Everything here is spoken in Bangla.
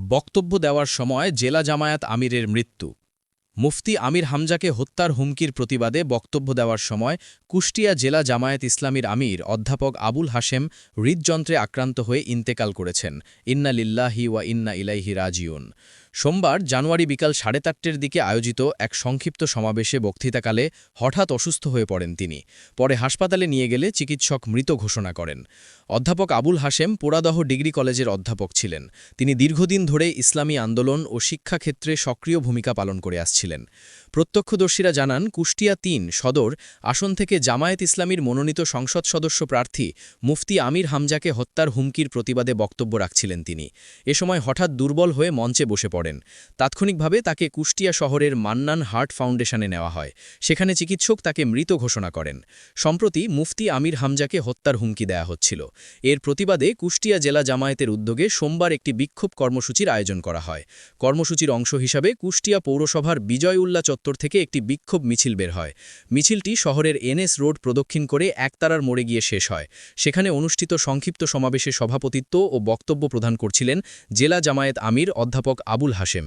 বক্তব্য দেওয়ার সময় জেলা জামায়াত আমিরের মৃত্যু। মুফতি আমির হামজাকে হত্যার হুমকির প্রতিবাদে বক্তব্য দেওয়ার সময় কুষ্টিয়া জেলা জামায়াত ইসলামীর আমির অধ্যাপক আবুল হাশেম হৃদযন্ত্রে আক্রান্ত হয়ে ইন্তেকাল করেছেন। ইন্না লিল্লাহি ওয়া ইন্না ইলাইহি রাজিউন। সোমবার জানুয়ারি বিকাল 4:30টার দিকে আয়োজিত এক সংক্ষিপ্ত সমাবেশে বক্তৃতাকালে হঠাৎ অসুস্থ হয়ে পড়েন তিনি। পরে হাসপাতালে নিয়ে গেলে চিকিৎসক মৃত ঘোষণা করেন। অধ্যাপক আবুল হাশেম পোড়াদহ ডিগ্রি কলেজের অধ্যাপক ছিলেন। তিনি দীর্ঘদিন ধরে ইসলামী আন্দোলন ও শিক্ষাক্ষেত্রে সক্রিয় ভূমিকা পালন করে আসছিলেন। প্রত্যক্ষদর্শীরা জানান, কুষ্টিয়া ৩ সদর আসন থেকে জামায়াত ইসলামীর মনোনীত সংসদ সদস্য প্রার্থী মুফতি আমির হামজাকে হত্যার হুমকির প্রতিবাদে বক্তব্য রাখছিলেন তিনি। এ সময় হঠাৎ দুর্বল হয়ে মঞ্চে বসে পড়েন। তাৎক্ষণিকভাবে তাকে কুষ্টিয়া শহরের মান্নান হার্ট ফাউন্ডেশনে নেওয়া হয়। সেখানে চিকিৎসক তাকে মৃত ঘোষণা করেন। সম্প্রতি মুফতি আমির হামজাকে হত্যার হুমকি দেয়া হচ্ছিল। এর প্রতিবাদে কুষ্টিয়া জেলা জামায়াতের উদ্যোগে সোমবার একটি বিক্ষোভ কর্মসূচির আয়োজন করা হয়। কর্মসূচির অংশ হিসাবে কুষ্টিয়া পৌরসভার বিজয় উল্লাহ চত্বর থেকে একটি বিক্ষোভ মিছিল বের হয়। মিছিলটি শহরের এনএস রোড প্রদক্ষিণ করে একতারার মোড়ে গিয়ে শেষ হয়। সেখানে অনুষ্ঠিত সংক্ষিপ্ত সমাবেশে সভাপতিত্ব ও বক্তব্য প্রদান করছিলেন জেলা জামায়াত আমির অধ্যাপক আবুল হাশেম।